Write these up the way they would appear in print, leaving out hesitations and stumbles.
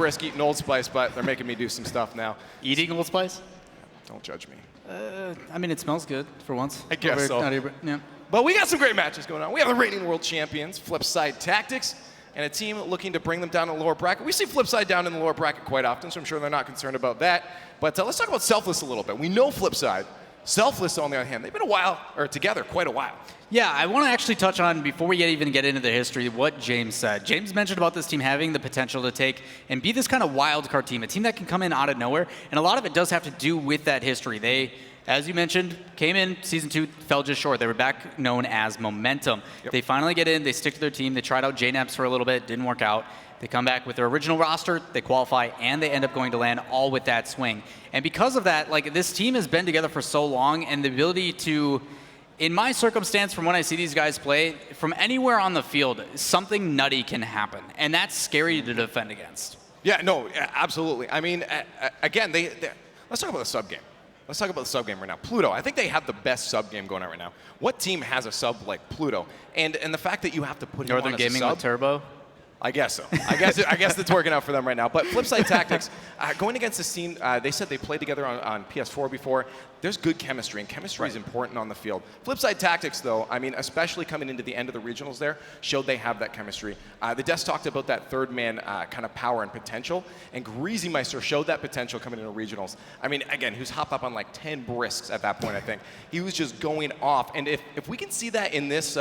brisk eating Old Spice, but they're making me do some stuff now. Eating Old Spice? Don't judge me. I mean, it smells good for once. I guess so. Yeah. But we got some great matches going on. We have the reigning world champions, Flipside Tactics, and a team looking to bring them down in the lower bracket. We see Flipside down in the lower bracket quite often, so I'm sure they're not concerned about that. But let's talk about Selfless a little bit. We know Flipside. Selfless, on the other hand, they've been together quite a while. Yeah, I want to actually touch on, before we even get into the history, what James said. James mentioned about this team having the potential to take and be this kind of wild card team, a team that can come in out of nowhere, and a lot of it does have to do with that history. They, as you mentioned, came in Season 2, fell just short. They were back known as Momentum. Yep. They finally get in, they stick to their team, they tried out JNAPs for a little bit, didn't work out. They come back with their original roster, they qualify, and they end up going to LAN all with that swing. And because of that, like, this team has been together for so long, and the ability to, in my circumstance, from when I see these guys play, from anywhere on the field, something nutty can happen. And that's scary to defend against. Yeah, no, absolutely. I mean, again, let's talk about the sub game. Let's talk about the sub game right now. Pluto, I think they have the best sub game going on right now. What team has a sub like Pluto? And the fact that you have to put him Northern on as Gaming a sub, with Turbo? I guess so. I guess it's working out for them right now. But Flipside Tactics, going against this team, they said they played together on PS4 before. There's good chemistry, and chemistry is important on the field. Flipside Tactics, though, I mean, especially coming into the end of the regionals there, showed they have that chemistry. The Des talked about that third man kind of power and potential, and Greasy Meister showed that potential coming into regionals. I mean, again, he was hopped up on like 10 brisks at that point, I think. He was just going off, and if we can see that in this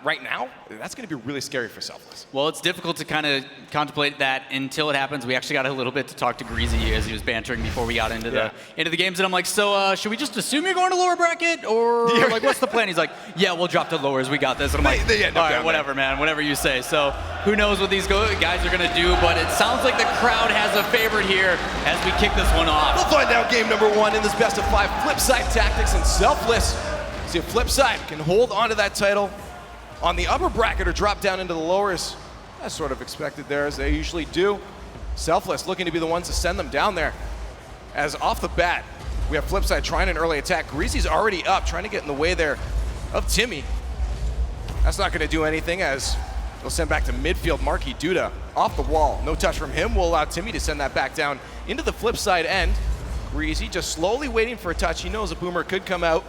right now, that's going to be really scary for Selfless. Well, it's difficult to kind of contemplate that until it happens. We actually got a little bit to talk to Greasy as he was bantering before we got into the games, and I'm like, so should we just assume you're going to lower bracket, or like what's the plan? He's like, yeah, we'll drop to lowers. We got this. And I'm like, all right, whatever, man, whatever you say. So who knows what these guys are going to do? But it sounds like the crowd has a favorite here as we kick this one off. We'll find out game number 1 in this best of 5. Flipside Tactics and Selfless. See if Flipside can hold on to that title on the upper bracket or drop down into the lowers. That's sort of expected there, as they usually do. Selfless looking to be the ones to send them down there. As off the bat, we have Flipside trying an early attack. Greasy's already up, trying to get in the way there of Timmy. That's not going to do anything, as they'll send back to midfield. Marky Duda off the wall. No touch from him will allow Timmy to send that back down into the Flipside end. Greasy just slowly waiting for a touch. He knows a boomer could come out.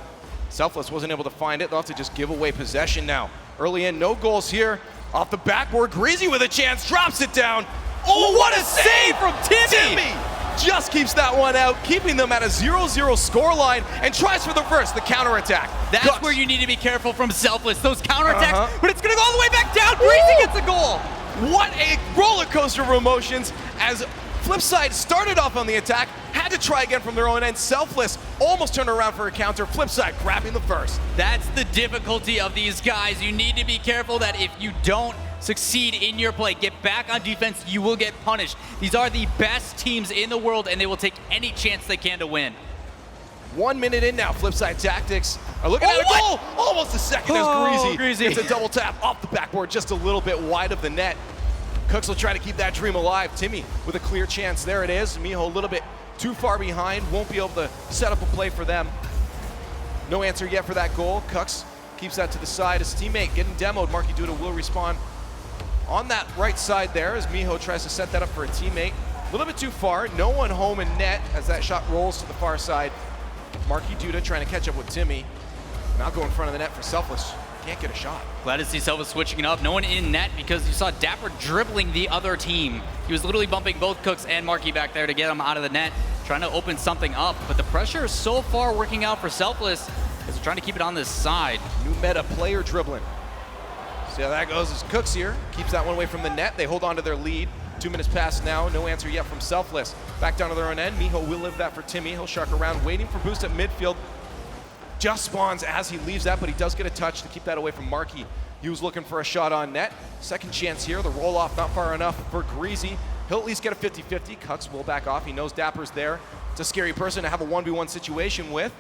Selfless wasn't able to find it. They'll have to just give away possession now. Early in, no goals here. Off the backboard, Greasy with a chance, drops it down. Oh, what a save from Timmy! Just keeps that one out, keeping them at a 0-0 scoreline, and tries for the first, the counterattack. That's where you need to be careful from Selfless, those counterattacks, but it's gonna go all the way back down. Greasy gets a goal. What a roller coaster of emotions, as Flipside started off on the attack, had to try again from their own end. Selfless almost turned around for a counter. Flipside grabbing the first. That's the difficulty of these guys. You need to be careful that if you don't succeed in your play, get back on defense, you will get punished. These are the best teams in the world, and they will take any chance they can to win. 1 minute in now, Flipside Tactics are looking at a goal. Almost a second as Greasy gets a double tap off the backboard, just a little bit wide of the net. Cooks will try to keep that dream alive. Timmy with a clear chance. There it is. Miho a little bit too far behind. Won't be able to set up a play for them. No answer yet for that goal. Cooks keeps that to the side. His teammate getting demoed. Marky Duda will respawn on that right side there as Miho tries to set that up for a teammate. A little bit too far. No one home in net as that shot rolls to the far side. Marky Duda trying to catch up with Timmy. Now go in front of the net for Selfless. Can't get a shot. Glad to see Selfless switching it up. No one in net because you saw Dapper dribbling the other team. He was literally bumping both Cooks and Marky back there to get him out of the net, trying to open something up. But the pressure is so far working out for Selfless as they're trying to keep it on this side. New meta player dribbling. See how that goes as Cooks here keeps that one away from the net. They hold on to their lead. 2 minutes past now. No answer yet from Selfless. Back down to their own end. Miho will live that for Timmy. He'll shark around, waiting for boost at midfield. Just spawns as he leaves that, but he does get a touch to keep that away from Marky. He was looking for a shot on net. Second chance here. The roll off not far enough for Greasy. He'll at least get a 50-50. Cuts will back off. He knows Dapper's there. It's a scary person to have a 1v1 situation with.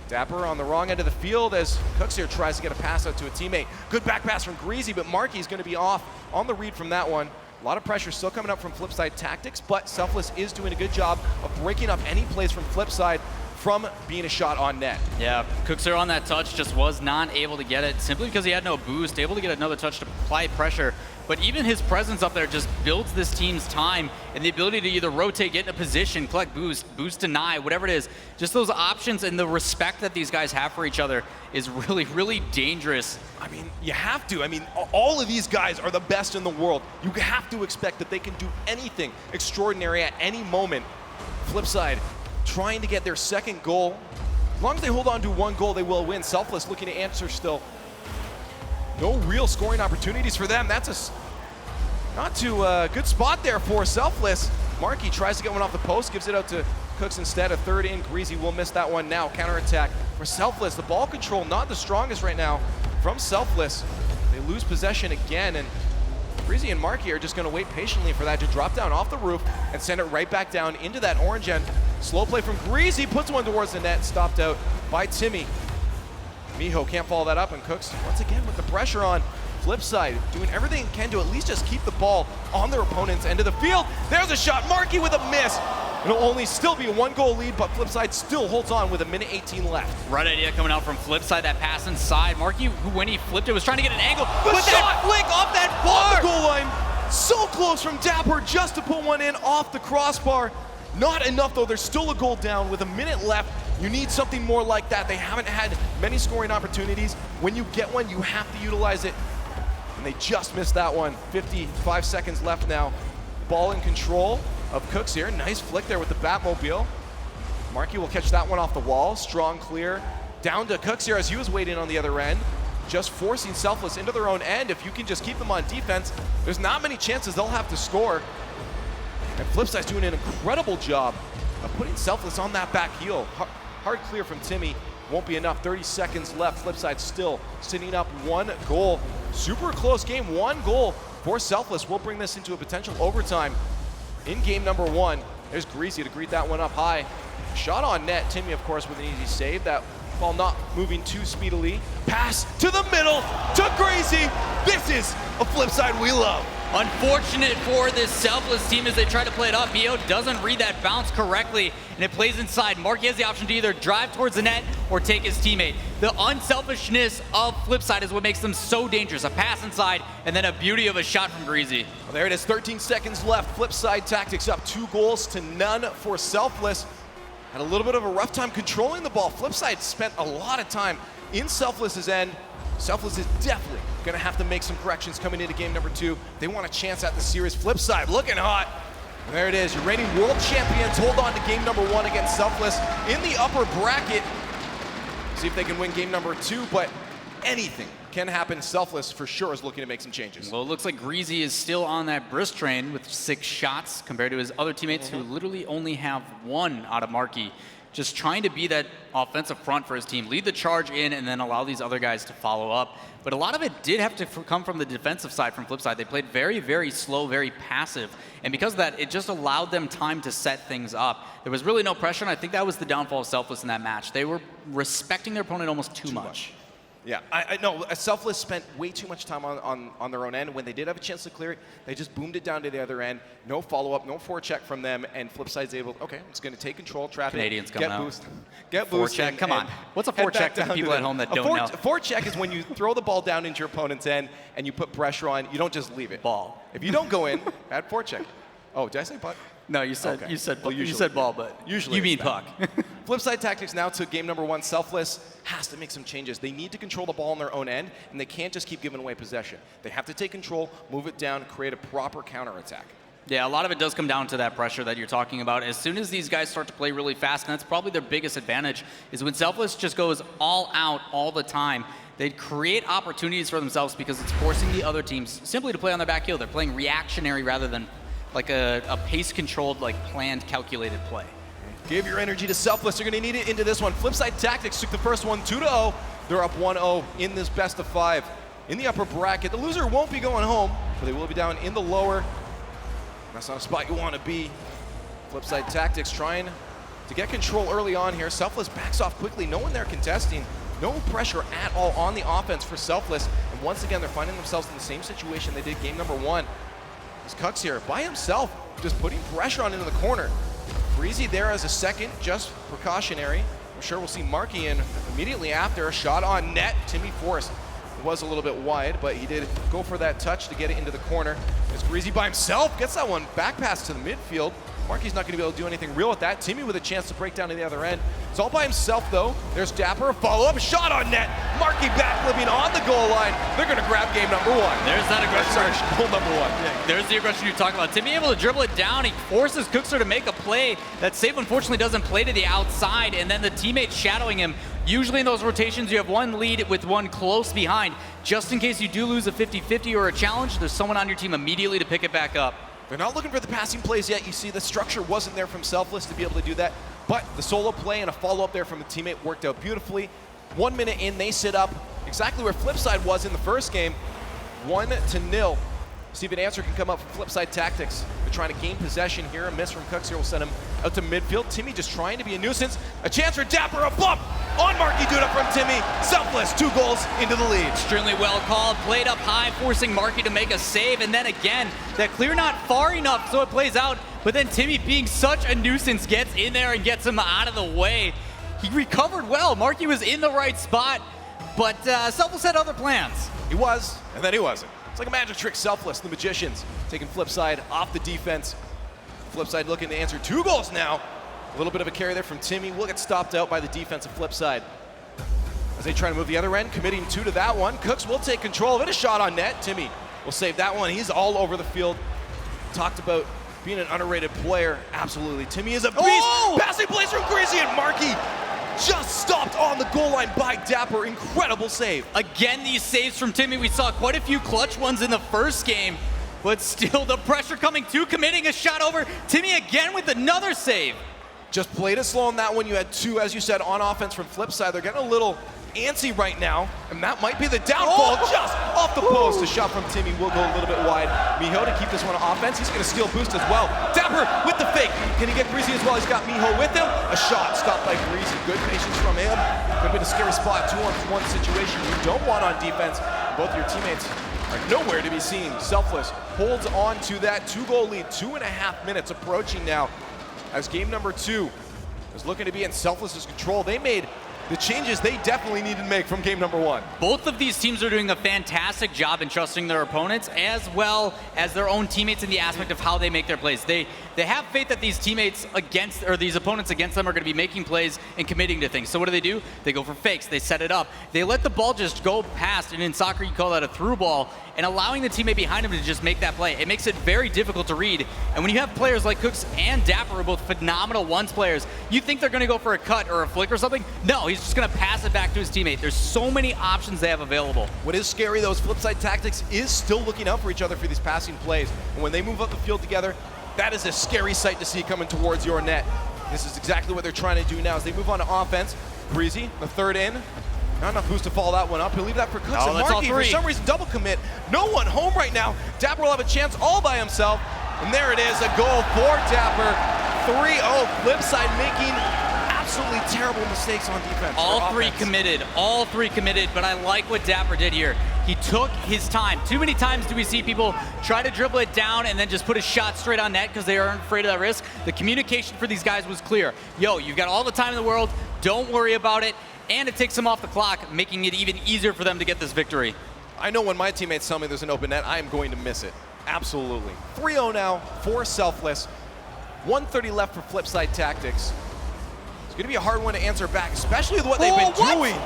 Dapper on the wrong end of the field as Cooks here tries to get a pass out to a teammate. Good back pass from Greasy, but Marky's going to be off on the read from that one. A lot of pressure still coming up from Flipside Tactics, but Selfless is doing a good job of breaking up any plays from Flipside. from being a shot on net. Yeah, Cookser on that touch just was not able to get it simply because he had no boost, able to get another touch to apply pressure. But even his presence up there just builds this team's time and the ability to either rotate, get in a position, collect boost deny, whatever it is. Just those options and the respect that these guys have for each other is really, really dangerous. I mean, you have to. I mean, all of these guys are the best in the world. You have to expect that they can do anything extraordinary at any moment. Flipside trying to get their second goal. As long as they hold on to one goal, they will win. Selfless looking to answer still. No real scoring opportunities for them. That's a not too good spot there for Selfless. Markey tries to get one off the post, gives it out to Cooks instead. A third in. Greasy will miss that one now. Counterattack for Selfless. The ball control not the strongest right now from Selfless. They lose possession again, and Greasy and Markey are just going to wait patiently for that to drop down off the roof and send it right back down into that orange end. Slow play from Greasy, puts one towards the net, stopped out by Timmy. Miho can't follow that up, and Cooks once again with the pressure on. Flipside doing everything he can to at least just keep the ball on their opponent's end of the field. There's a shot, Markey with a miss. It'll only still be a 1-goal lead, but Flipside still holds on with 1:18 left. Right idea coming out from Flipside, that pass inside. Markey, who when he flipped it, was trying to get an angle. The Put shot! that flick off that bar! Off the goal line, so close from Dapper just to put one in off the crossbar. Not enough though, there's still a goal down with a minute left. You need something more like that. They haven't had many scoring opportunities. When you get one, you have to utilize it. And they just missed that one. 55 seconds left now. Ball in control of Cooks here. Nice flick there with the Batmobile. Markey will catch that one off the wall. Strong clear. Down to Cooks here as he was waiting on the other end. Just forcing Selfless into their own end. If you can just keep them on defense, there's not many chances they'll have to score. And Flipside's doing an incredible job of putting Selfless on that back heel. Hard clear from Timmy. Won't be enough. 30 seconds left. Flipside still sitting up 1 goal. Super close game. 1 goal for Selfless. We'll bring this into a potential overtime in game number 1. There's Greasy to greet that one up high. Shot on net. Timmy, of course, with an easy save. That ball not moving too speedily. Pass to the middle to Greasy. This is a Flipside we love. Unfortunate for this Selfless team as they try to play it up. Bio doesn't read that bounce correctly, and it plays inside. Markey has the option to either drive towards the net or take his teammate. The unselfishness of Flipside is what makes them so dangerous. A pass inside, and then a beauty of a shot from Greasy. Well, there it is, 13 seconds left. Flipside Tactics up 2 goals to none for Selfless. Had a little bit of a rough time controlling the ball. Flipside spent a lot of time in Selfless's end. Selfless is definitely going to have to make some corrections coming into game number 2. They want a chance at the series. Flipside looking hot. And there it is. Your reigning world champions hold on to game number 1 against Selfless in the upper bracket. See if they can win game number 2, but anything can happen. Selfless for sure is looking to make some changes. Well, it looks like Greasy is still on that brisk train with 6 shots compared to his other teammates who literally only have 1 out of Markey. Just trying to be that offensive front for his team, lead the charge in and then allow these other guys to follow up. But a lot of it did have to come from the defensive side from Flipside. They played very, very slow, very passive. And because of that, it just allowed them time to set things up. There was really no pressure, and I think that was the downfall of Selfless in that match. They were respecting their opponent almost too much. Yeah, I know. Selfless spent way too much time on their own end. When they did have a chance to clear it, they just boomed it down to the other end. No follow-up, no forecheck from them, and Flipside's able, okay, it's going to take control, trap Canadians it, coming get out. boost. Get boost. Forecheck, come on. What's a forecheck to the people at home that don't know? A forecheck is when you throw the ball down into your opponent's end and you put pressure on, you don't just leave it. Ball. If you don't go in, add forecheck. Oh, did I say puck? No, you said Okay. you said Well, you said ball, but usually you mean it's puck. Flipside Tactics now to game number 1. Selfless has to make some changes. They need to control the ball on their own end, and they can't just keep giving away possession. They have to take control, move it down, create a proper counterattack. Yeah, a lot of it does come down to that pressure that you're talking about. As soon as these guys start to play really fast, and that's probably their biggest advantage, is when Selfless just goes all out all the time, they create opportunities for themselves because it's forcing the other teams simply to play on their back heel. They're playing reactionary rather than like a pace-controlled, like planned, calculated play. Give your energy to Selfless. They're going to need it into this one. Flipside Tactics took the first one 2-0. They're up 1-0 in this best of 5. In the upper bracket, the loser won't be going home, but they will be down in the lower. That's not a spot you want to be. Flipside Tactics trying to get control early on here. Selfless backs off quickly. No one there contesting. No pressure at all on the offense for Selfless. And once again, they're finding themselves in the same situation they did game number 1. As Cucks here by himself, just putting pressure on into the corner. Greasy there as a second, just precautionary. I'm sure we'll see Marky in immediately after. A shot on net. Timmy forced. It was a little bit wide, but he did go for that touch to get it into the corner. As Greasy by himself gets that one back pass to the midfield. Marky's not going to be able to do anything real with that. Timmy with a chance to break down to the other end. It's all by himself, though. There's Dapper, a follow-up, shot on net. Marky backflipping on the goal line. They're going to grab game number one. There's that aggression. Sorry, goal number one. Yeah. There's the aggression you talk about. Timmy able to dribble it down. He forces Cookster to make a play. That save, unfortunately, doesn't play to the outside, and then the teammate shadowing him. Usually in those rotations, you have one lead with one close behind. Just in case you do lose a 50-50 or a challenge, there's someone on your team immediately to pick it back up. They're not looking for the passing plays yet. You see the structure wasn't there from Selfless to be able to do that, but the solo play and a follow-up there from the teammate worked out beautifully. 1 minute in, they sit up exactly where Flipside was in the first game, 1-0. See if an answer can come up from Flipside Tactics. They're trying to gain possession here. A miss from Cooks here will send him out to midfield. Timmy just trying to be a nuisance. A chance for Dapper, a bump on Marky Duda from Timmy. Selfless, 2 goals into the lead. Extremely well called, played up high, forcing Marky to make a save, and then again, that clear not far enough so it plays out, but then Timmy, being such a nuisance, gets in there and gets him out of the way. He recovered well. Marky was in the right spot, but Selfless had other plans. He was, and then he wasn't. It's like a magic trick. Selfless, the Magicians, taking Flipside off the defense. Flipside looking to answer 2 goals now. A little bit of a carry there from Timmy. Will get stopped out by the defensive Flipside. As they try to move the other end, committing 2 to that one. Cooks will take control of it. A shot on net. Timmy will save that one. He's all over the field. Talked about being an underrated player. Absolutely. Timmy is a beast. Oh! Passing plays from Greasy, and Marky just stopped on the goal line by Dapper. Incredible save. Again, these saves from Timmy. We saw quite a few clutch ones in the first game, but still the pressure coming to committing a shot over. Timmy again with another save. Just played it slow on that one. You had 2, as you said, on offense from Flipside. They're getting a little antsy right now, and that might be the downfall. Just off the post. A shot from Timmy will go a little bit wide. Miho to keep this one on offense. He's going to steal boost as well. Dapper with the fake. Can he get Greasy as well? He's got Miho with him. A shot stopped by Greasy. Good patience from him. Could have been a scary spot. 2-on-1 situation you don't want on defense. Both your teammates are nowhere to be seen. Selfless holds on to that 2-goal lead. 2.5 minutes approaching now, as game number 2 is looking to be in Selfless's control. They made the changes they definitely needed to make from game number 1. Both of these teams are doing a fantastic job in trusting their opponents as well as their own teammates in the aspect of how they make their plays. They have faith that these teammates against, or these opponents against them, are going to be making plays and committing to things. So what do? They go for fakes. They set it up. They let the ball just go past, and in soccer you call that a through ball, and allowing the teammate behind him to just make that play. It makes it very difficult to read. And when you have players like Cooks and Dapper, who are both phenomenal ones players, you think they're going to go for a cut or a flick or something. No, he's just going to pass it back to his teammate. There's so many options they have available. What is scary, though, is Flipside Tactics is still looking out for each other for these passing plays. And when they move up the field together, that is a scary sight to see coming towards your net. This is exactly what they're trying to do now as they move on to offense. Greasy, the third in. Not enough boost to follow that one up. He'll leave that for Cooks and Marky. For some reason, double commit. No one home right now. Dapper will have a chance all by himself. And there it is, a goal for Dapper. 3-0, Flipside making absolutely terrible mistakes on defense. All 3 committed, but I like what Dapper did here. He took his time. Too many times do we see people try to dribble it down and then just put a shot straight on net because they aren't afraid of that risk. The communication for these guys was clear. Yo, you've got all the time in the world. Don't worry about it. And it takes them off the clock, making it even easier for them to get this victory. I know when my teammates tell me there's an open net, I am going to miss it. Absolutely. 3-0 now for Selfless. 1:30 left for Flipside Tactics. It's going to be a hard one to answer back, especially with what they've been doing.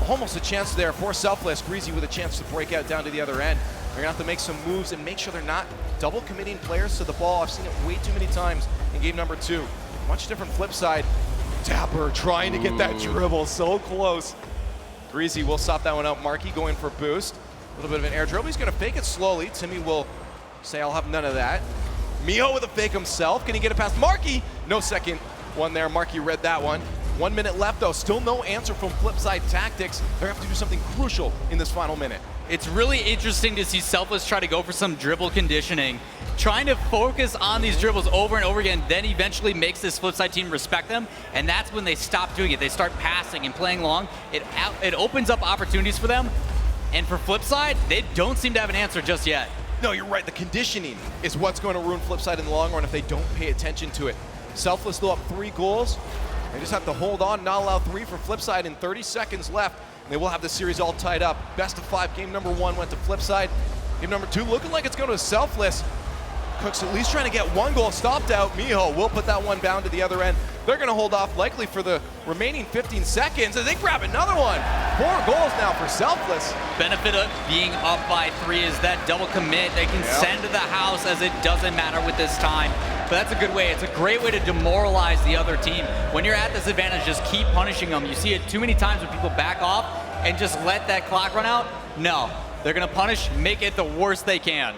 Almost a chance there for Selfless. Greasy with a chance to break out down to the other end. They're going to have to make some moves and make sure they're not double committing players to the ball. I've seen it way too many times in game number 2. Much different Flipside. Dapper trying to get that dribble so close. Greasy will stop that one out. Marky going for boost. A little bit of an air dribble. He's going to fake it slowly. Timmy will say, I'll have none of that. Mio with a fake himself. Can he get it past Marky? No second one there. Marky read that one. 1 minute left, though. Still no answer from Flipside Tactics. They're going to have to do something crucial in this final minute. It's really interesting to see Selfless try to go for some dribble conditioning, trying to focus on these dribbles over and over again, then eventually makes this Flipside team respect them, and that's when they stop doing it. They start passing and playing long. It opens up opportunities for them, and for Flipside, they don't seem to have an answer just yet. No, you're right. The conditioning is what's going to ruin Flipside in the long run if they don't pay attention to it. Selfless still up 3 goals. They just have to hold on, not allow 3 for Flipside in 30 seconds left. And they will have the series all tied up. Best of 5, game number 1 went to Flipside. Game number 2 looking like it's going to Selfless. Cooks at least trying to get 1 goal stopped out. Miho will put that one down to the other end. They're going to hold off likely for the remaining 15 seconds as they grab another one. 4 goals now for Selfless. Benefit of being up by 3 is that double commit. They can send to the house as it doesn't matter with this time. But that's a good way. It's a great way to demoralize the other team. When you're at this advantage, just keep punishing them. You see it too many times when people back off and just let that clock run out. No, they're going to punish, make it the worst they can.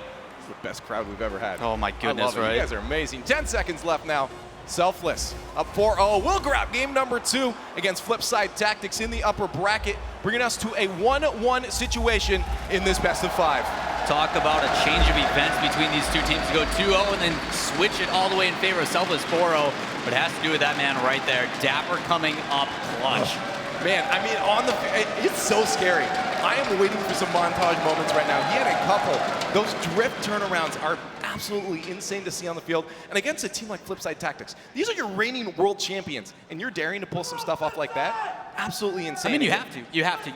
The best crowd we've ever had. Oh my goodness, right? You guys are amazing. 10 seconds left now. Selfless up 4-0. We'll grab game number 2 against Flipside Tactics in the upper bracket, bringing us to a 1-1 situation in this best of 5. Talk about a change of events between these two teams to go 2-0 and then switch it all the way in favor of Selfless 4-0. But it has to do with that man right there. Dapper coming up clutch. Man, I mean, it's so scary. I am waiting for some montage moments right now. He had a couple. Those drift turnarounds are absolutely insane to see on the field. And against a team like Flipside Tactics, these are your reigning world champions, and you're daring to pull some stuff off like that? Absolutely insane. I mean, you have to.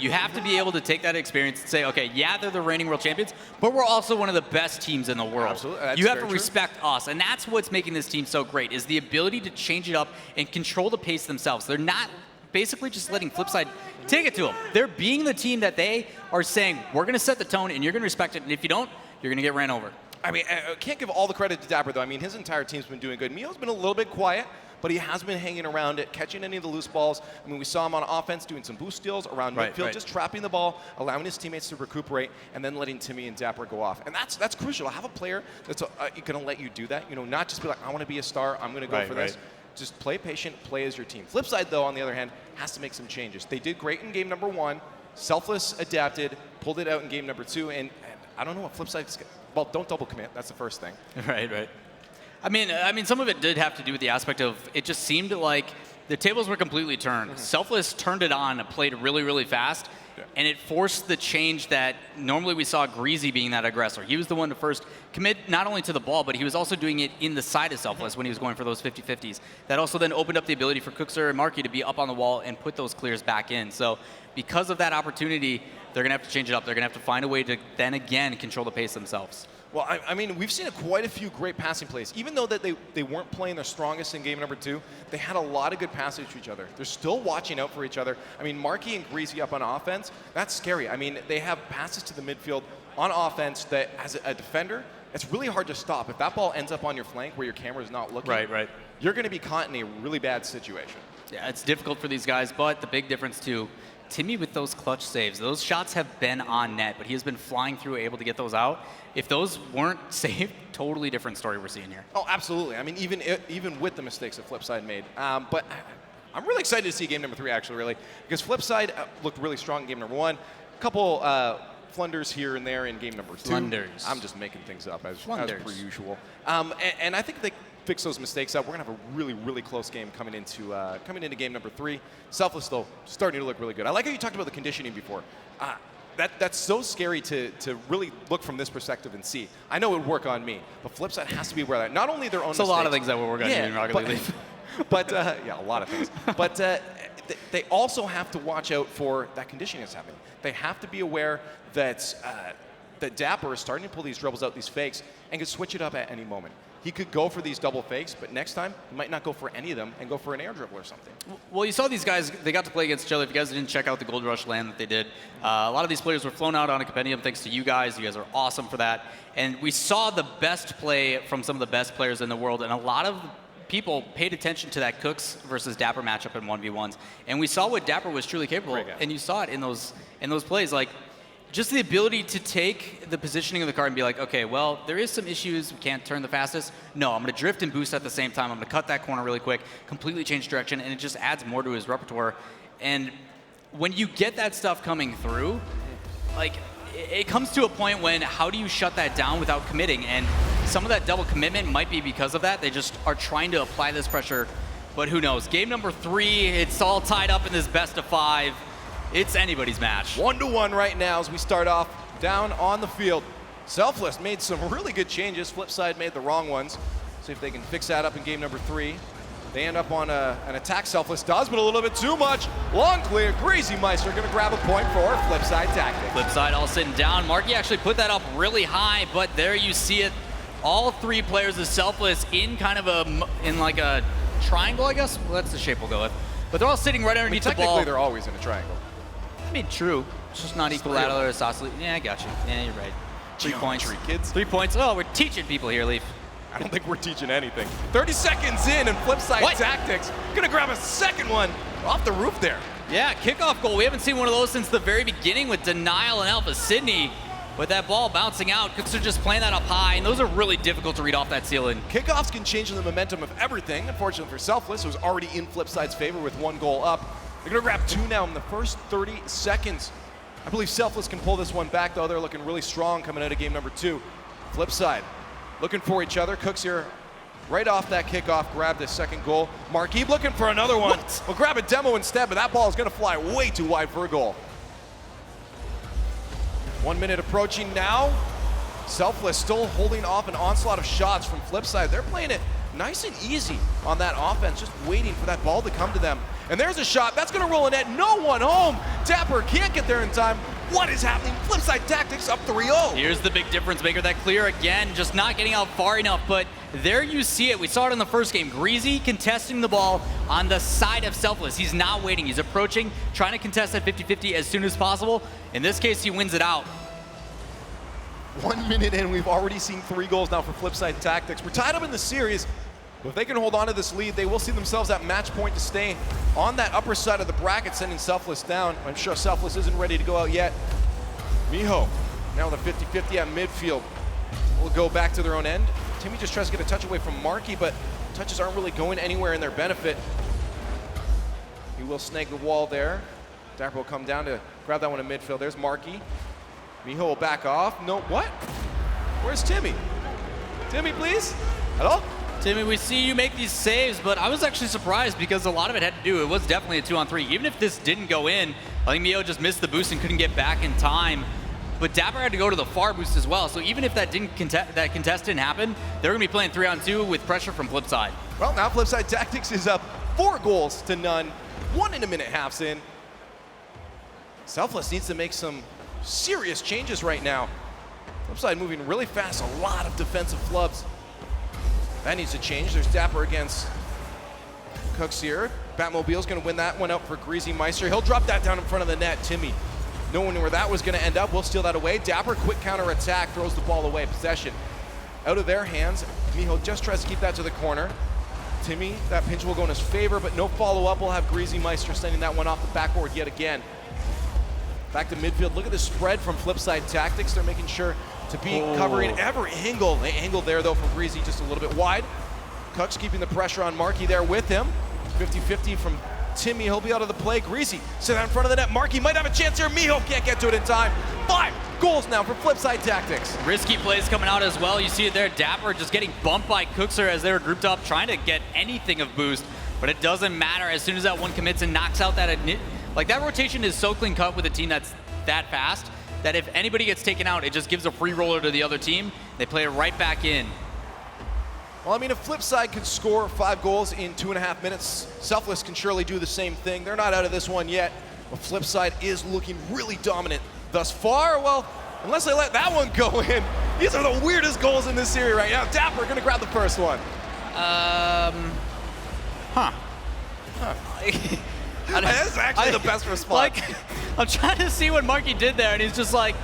You have to be able to take that experience and say, okay, yeah, they're the reigning world champions, but we're also one of the best teams in the world. Absolutely. That's you have to very respect us, and that's what's making this team so great, is the ability to change it up and control the pace themselves. They're not basically just letting Flipside take it to them. They're being the team that they are saying, we're going to set the tone, and you're going to respect it, and if you don't, you're going to get ran over. I mean, I can't give all the credit to Dapper, though. I mean, his entire team's been doing good. Mio's been a little bit quiet, but he has been hanging around it, catching any of the loose balls. I mean, we saw him on offense doing some boost steals around midfield, just trapping the ball, allowing his teammates to recuperate, and then letting Timmy and Dapper go off. And that's crucial. Have a player that's going to let you do that. You know, not just be like, I want to be a star, I'm going to go for this. Just play patient, play as your team. Flipside, though, on the other hand, has to make some changes. They did great in game number 1. Selfless adapted, pulled it out in game number 2, and I don't know what Flipside's. Well, don't double commit. That's the first thing. Right. I mean, some of it did have to do with the aspect of it just seemed like the tables were completely turned. Selfless turned it on, played really, really fast, and it forced the change that normally we saw Greasy being that aggressor. He was the one to first commit not only to the ball, but he was also doing it in the side of Selfless when he was going for those 50-50s. That also then opened up the ability for Cookser and Markey to be up on the wall and put those clears back in. So because of that opportunity, they're going to have to change it up. They're going to have to find a way to then again control the pace themselves. Well, I mean, we've seen quite a few great passing plays. Even though that they weren't playing their strongest in game number 2, they had a lot of good passes to each other. They're still watching out for each other. I mean, Markey and Greasy up on offense, that's scary. I mean, they have passes to the midfield on offense that, as a defender, it's really hard to stop. If that ball ends up on your flank where your camera's not looking, you're going to be caught in a really bad situation. Yeah, it's difficult for these guys, but the big difference, too, Timmy with those clutch saves, those shots have been on net, but he has been flying through, able to get those out. If those weren't saved, totally different story we're seeing here. Oh, absolutely. I mean, even with the mistakes that Flipside made. But I'm really excited to see game number 3, actually, really, because Flipside looked really strong in game number 1. A couple flunders here and there in game number 2. Flunders. I'm just making things up as per usual. And I think they fix those mistakes up. We're going to have a really, really close game coming into game number 3. Selfless, though, starting to look really good. I like how you talked about the conditioning before. That's so scary to really look from this perspective and see. I know it would work on me, but Flipside has to be aware of that. Not only their own mistakes. It's a lot of things that we're going to do in Rocket League. But yeah, a lot of things. But they also have to watch out for that conditioning that's happening. They have to be aware that that Dapper is starting to pull these dribbles out, these fakes, and can switch it up at any moment. He could go for these double fakes, but next time he might not go for any of them and go for an air dribble or something. Well, you saw these guys, they got to play against each other. If you guys didn't check out the Gold Rush LAN that they did, a lot of these players were flown out on a compendium thanks to you guys. You guys are awesome for that. And we saw the best play from some of the best players in the world, and a lot of people paid attention to that Cooks versus Dapper matchup in 1v1s. And we saw what Dapper was truly capable of, and you saw it in those plays. Like, just the ability to take the positioning of the card and be like, okay, well, there is some issues. We can't turn the fastest. No, I'm going to drift and boost at the same time. I'm going to cut that corner really quick, completely change direction, and it just adds more to his repertoire. And when you get that stuff coming through, like, it comes to a point when how do you shut that down without committing? And some of that double commitment might be because of that. They just are trying to apply this pressure, but who knows? Game number 3, it's all tied up in this best of 5. It's anybody's match. 1-1 right now as we start off down on the field. Selfless made some really good changes. Flipside made the wrong ones. See if they can fix that up in game number 3. They end up on an attack. Selfless does, but a little bit too much. Long clear. Greasy Meister going to grab a point for Flipside Tactics. Flipside all sitting down. Marky actually put that up really high, but there you see it. All three players of Selfless in kind of like a triangle, I guess. Well, that's the shape we'll go with. But they're all sitting right underneath the ball. Technically, they're always in a triangle. I mean, true. It's just not equilateral or isosceles. Yeah, I got you. Yeah, you're right. 3 points. Kids. 3 points. Oh, we're teaching people here, Leaf. I don't think we're teaching anything. 30 seconds in, and Flipside Tactics gonna grab a second one off the roof there. Yeah, kickoff goal. We haven't seen one of those since the very beginning with Denial and Alpha Sydney. With that ball bouncing out, Cooks are just playing that up high, and those are really difficult to read off that ceiling. Kickoffs can change the momentum of everything. Unfortunately for Selfless, who's already in Flipside's favor with 1 goal up. They're gonna grab 2 now in the first 30 seconds. I believe Selfless can pull this one back, though. They're looking really strong coming out of game number 2. Flipside looking for each other. Cooks here right off that kickoff, grabbed his second goal. Marquis looking for another one. We'll grab a demo instead, but that ball is gonna fly way too wide for a goal. 1 minute approaching now. Selfless still holding off an onslaught of shots from Flipside. They're playing it nice and easy on that offense, just waiting for that ball to come to them. And there's a shot, that's gonna roll in net, no one home. Dapper can't get there in time. What is happening? Flipside Tactics up 3-0. Here's the big difference maker, that clear again, just not getting out far enough, but there you see it. We saw it in the first game. Greasy contesting the ball on the side of Selfless. He's not waiting, he's approaching, trying to contest that 50-50 as soon as possible. In this case, he wins it out. 1 minute in, we've already seen 3 goals now for Flipside Tactics. We're tied up in the series, but if they can hold on to this lead, they will see themselves at match point to stay on that upper side of the bracket, sending Selfless down. I'm sure Selfless isn't ready to go out yet. Miho, now the 50-50 at midfield, will go back to their own end. Timmy just tries to get a touch away from Markey, but touches aren't really going anywhere in their benefit. He will snag the wall there. Dapper will come down to grab that one in midfield. There's Markey. Miho will back off. No, what? Where's Timmy? Timmy, please? Hello? Timmy, we see you make these saves, but I was actually surprised because a lot of it had to do, it was definitely a 2-on-3. Even if this didn't go in, I think Mio just missed the boost and couldn't get back in time. But Dapper had to go to the far boost as well, so even if that contest didn't happen, they're gonna be playing 3-on-2 with pressure from Flipside. Well, now Flipside Tactics is up 4 goals to none, 1 in a minute halves in. Selfless needs to make some serious changes right now. Flipside moving really fast, a lot of defensive flubs. That needs to change. There's Dapper against Cooks here. Batmobile's gonna win that one out for Greasy Meister. He'll drop that down in front of the net. Timmy, knowing where that was gonna end up, will steal that away. Dapper, quick counter attack, throws the ball away. Possession out of their hands. Miho just tries to keep that to the corner. Timmy, that pinch will go in his favor, but no follow-up. We'll have Greasy Meister sending that one off the backboard yet again. Back to midfield. Look at the spread from Flipside Tactics. They're making sure to be covering every angle. They angled there, though, from Greasy just a little bit wide. Cooks keeping the pressure on Markey there with him. 50-50 from Timmy. He'll be out of the play. Greasy sit out in front of the net. Markey might have a chance here. Miho can't get to it in time. 5 goals now for Flipside Tactics. Risky plays coming out as well. You see it there. Dapper just getting bumped by Cookser as they were grouped up, trying to get anything of boost. But it doesn't matter. As soon as that one commits and knocks out that... Like, that rotation is so clean cut with a team that's that fast that if anybody gets taken out, it just gives a free roller to the other team. They play it right back in. Well, I mean, if Flipside can score 5 goals in 2.5 minutes, Selfless can surely do the same thing. They're not out of this one yet, but Flipside is looking really dominant thus far. Well, unless they let that one go in, these are the weirdest goals in this series right now. Dapper gonna grab the first one. That's actually the best response. Like, I'm trying to see what Markey did there, and he's just like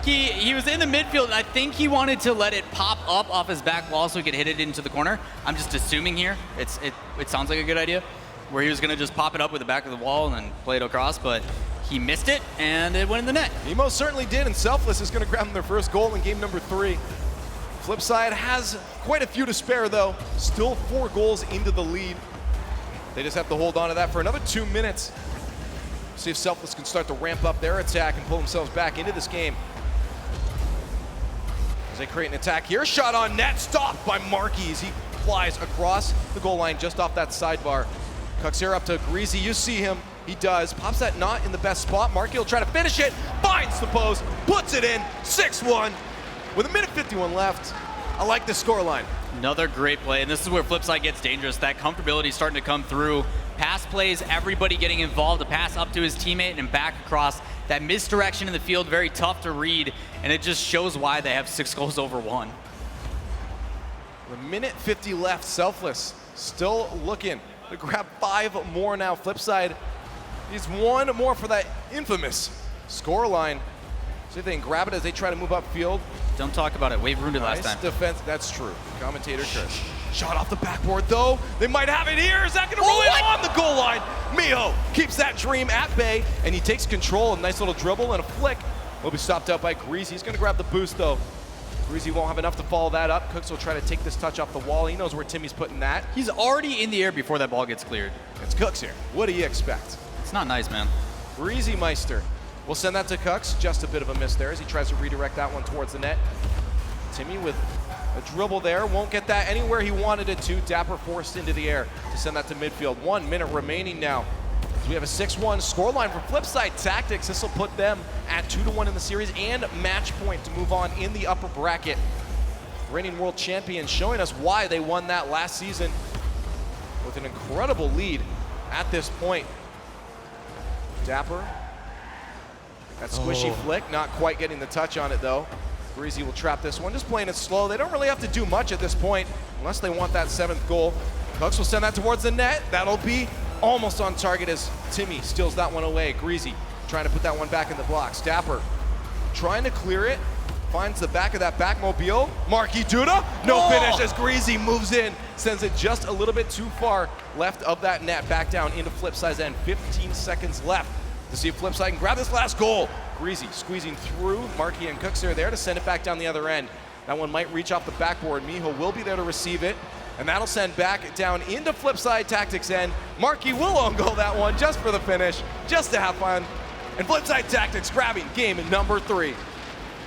he was in the midfield, and I think he wanted to let it pop up off his back wall so he could hit it into the corner. I'm just assuming here. It sounds like a good idea, where he was gonna just pop it up with the back of the wall and then play it across, but he missed it, and it went in the net. He most certainly did, and Selfless is gonna grab them their first goal in game number 3. Flipside has quite a few to spare, though. Still 4 goals into the lead. They just have to hold on to that for another 2 minutes. See if Selfless can start to ramp up their attack and pull themselves back into this game. As they create an attack here, shot on net, stopped by Markey as he flies across the goal line just off that sidebar. Cooks here up to Greasy, you see him, he does. Pops that not in the best spot. Markey will try to finish it, finds the post, puts it in, 6-1. With 1:51 left, I like the scoreline. Another great play, and this is where Flipside gets dangerous. That comfortability is starting to come through. Pass plays, everybody getting involved, a pass up to his teammate and back across. That misdirection in the field, very tough to read, and it just shows why they have 6 goals over 1. A minute 50 left, Selfless still looking to grab 5 more now. Flipside needs 1 more for that infamous scoreline. See if they can grab it as they try to move upfield. Don't talk about it. Wave ruined it last time. Nice defense. That's true. Commentator Chris. Shot off the backboard, though. They might have it here. Is that going to roll in on the goal line? Miho keeps that dream at bay, and he takes control. A nice little dribble and a flick. Will be stopped out by Greasy. He's going to grab the boost, though. Greasy won't have enough to follow that up. Cooks will try to take this touch off the wall. He knows where Timmy's putting that. He's already in the air before that ball gets cleared. It's Cooks here. What do you expect? It's not nice, man. Greasy Meister. We'll send that to Cooks. Just a bit of a miss there as he tries to redirect that one towards the net. Timmy with a dribble there. Won't get that anywhere he wanted it to. Dapper forced into the air to send that to midfield. 1 minute remaining now. So we have a 6-1 scoreline for Flipside Tactics. This will put them at 2-1 in the series and match point to move on in the upper bracket. Reigning world champions showing us why they won that last season with an incredible lead at this point. Dapper. That squishy flick, not quite getting the touch on it though. Greasy will trap this one, just playing it slow. They don't really have to do much at this point unless they want that 7th goal. Cooks will send that towards the net. That'll be almost on target as Timmy steals that one away. Greasy trying to put that one back in the blocks. Dapper trying to clear it. Finds the back of that backmobile. Marky Duda, no finish as Greasy moves in. Sends it just a little bit too far left of that net. Back down into Flipside's end. 15 seconds left to see if Flipside can grab this last goal. Greasy squeezing through. Marky and Cooks are there to send it back down the other end. That one might reach off the backboard. Miho will be there to receive it. And that'll send back down into Flipside Tactics end. Marky will own goal that one just for the finish, just to have fun. And Flipside Tactics grabbing game number 3.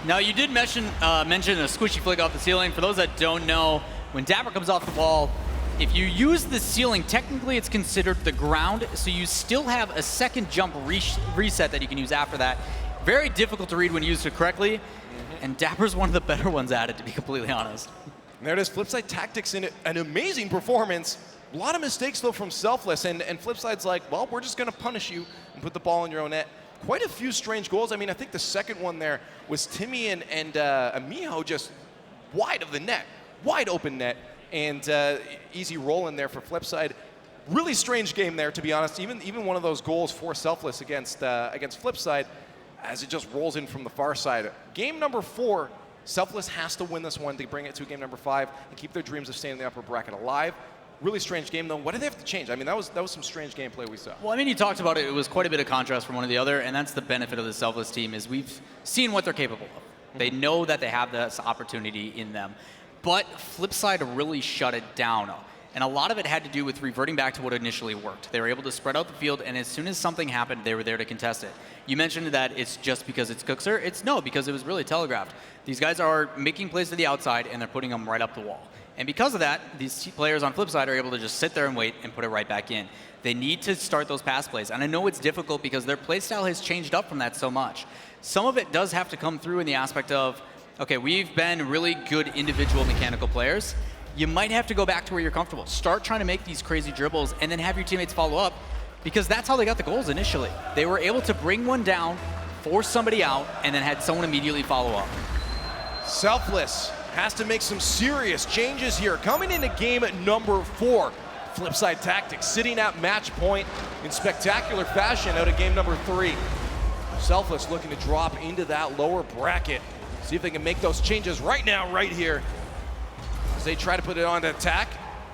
Now, you did mention a squishy flick off the ceiling. For those that don't know, when Dapper comes off the ball, if you use the ceiling, technically it's considered the ground, so you still have a second jump reset that you can use after that. Very difficult to read when used correctly, and Dapper's one of the better ones at it, to be completely honest. And there it is, Flipside Tactics in an amazing performance. A lot of mistakes, though, from Selfless, and Flipside's like, well, we're just going to punish you and put the ball in your own net. Quite a few strange goals. I mean, I think the second one there was Timmy and Miho just wide of the net, wide open net, and easy roll in there for Flipside. Really strange game there, to be honest. Even one of those goals for Selfless against Flipside, as it just rolls in from the far side. Game number 4, Selfless has to win this one to bring it to game number 5 and keep their dreams of staying in the upper bracket alive. Really strange game, though. What did they have to change? I mean, that was some strange gameplay we saw. Well, I mean, you talked about it. It was quite a bit of contrast from one to the other, and that's the benefit of the Selfless team is we've seen what they're capable of. They know that they have this opportunity in them. But Flipside really shut it down. And a lot of it had to do with reverting back to what initially worked. They were able to spread out the field, and as soon as something happened, they were there to contest it. You mentioned that it's just because it's Cookser. It's no, because it was really telegraphed. These guys are making plays to the outside, and they're putting them right up the wall. And because of that, these players on Flipside are able to just sit there and wait and put it right back in. They need to start those pass plays. And I know it's difficult because their play style has changed up from that so much. Some of it does have to come through in the aspect of, okay, we've been really good individual mechanical players. You might have to go back to where you're comfortable. Start trying to make these crazy dribbles and then have your teammates follow up, because that's how they got the goals initially. They were able to bring one down, force somebody out, and then had someone immediately follow up. Selfless has to make some serious changes here. Coming into game number 4, Flipside Tactics sitting at match point in spectacular fashion out of game number 3. Selfless looking to drop into that lower bracket. See if they can make those changes right now, right here. As they try to put it on to attack.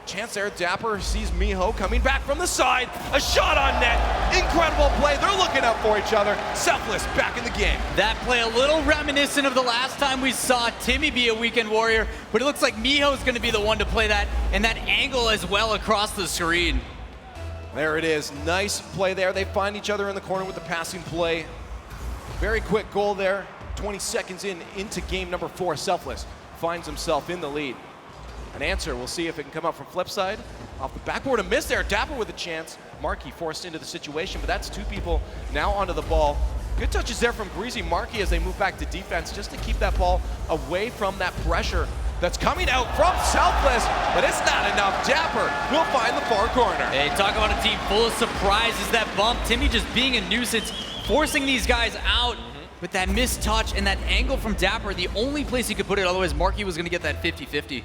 Chance there, Dapper sees Miho coming back from the side. A shot on net, incredible play. They're looking out for each other. Selfless back in the game. That play a little reminiscent of the last time we saw Timmy be a weekend warrior, but it looks like Miho's gonna be the one to play that, and that angle as well across the screen. There it is, nice play there. They find each other in the corner with the passing play. Very quick goal there. 20 seconds into game number 4, Selfless finds himself in the lead. An answer, we'll see if it can come up from Flipside. Off the backboard, a miss there. Dapper with a chance. Marky forced into the situation, but that's 2 people now onto the ball. Good touches there from Greasy Marky as they move back to defense just to keep that ball away from that pressure that's coming out from Selfless, but it's not enough. Dapper will find the far corner. Hey, talk about a team full of surprises. That bump, Timmy just being a nuisance, forcing these guys out. With that missed touch and that angle from Dapper, the only place he could put it, otherwise Marky was going to get that 50-50.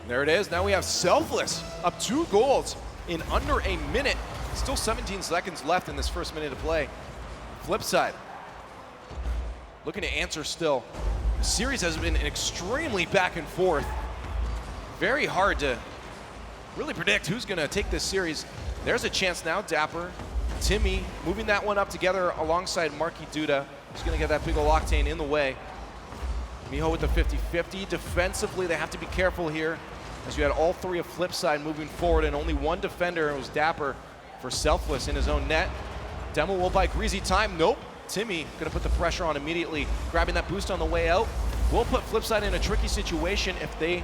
There it is. Now we have Selfless up 2 goals in under a minute. Still 17 seconds left in this first minute of play. Flipside looking to answer still. The series has been extremely back and forth. Very hard to really predict who's going to take this series. There's a chance now. Dapper, Timmy moving that one up together alongside Marky Duda. He's going to get that big ol' Octane in the way. Miho with the 50-50. Defensively, they have to be careful here, as you had all 3 of Flipside moving forward and only 1 defender. It was Dapper for Selfless in his own net. Demo will buy Greasy time. Nope. Timmy going to put the pressure on immediately, grabbing that boost on the way out. Will put Flipside in a tricky situation if they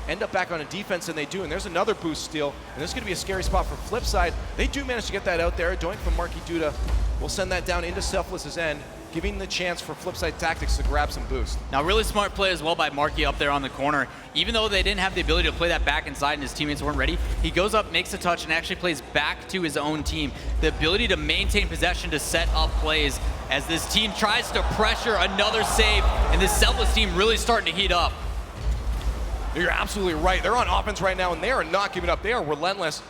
end up back on a defense, and they do. And there's another boost steal, and this is going to be a scary spot for Flipside. They do manage to get that out there. Doink from Marky Duda will send that down into Selfless's end, giving the chance for Flipside Tactics to grab some boost. Now, really smart play as well by Marky up there on the corner. Even though they didn't have the ability to play that back inside and his teammates weren't ready, he goes up, makes a touch, and actually plays back to his own team. The ability to maintain possession to set up plays as this team tries to pressure another save, and this Selfless team really starting to heat up. You're absolutely right. They're on offense right now, and they are not giving up. They are relentless.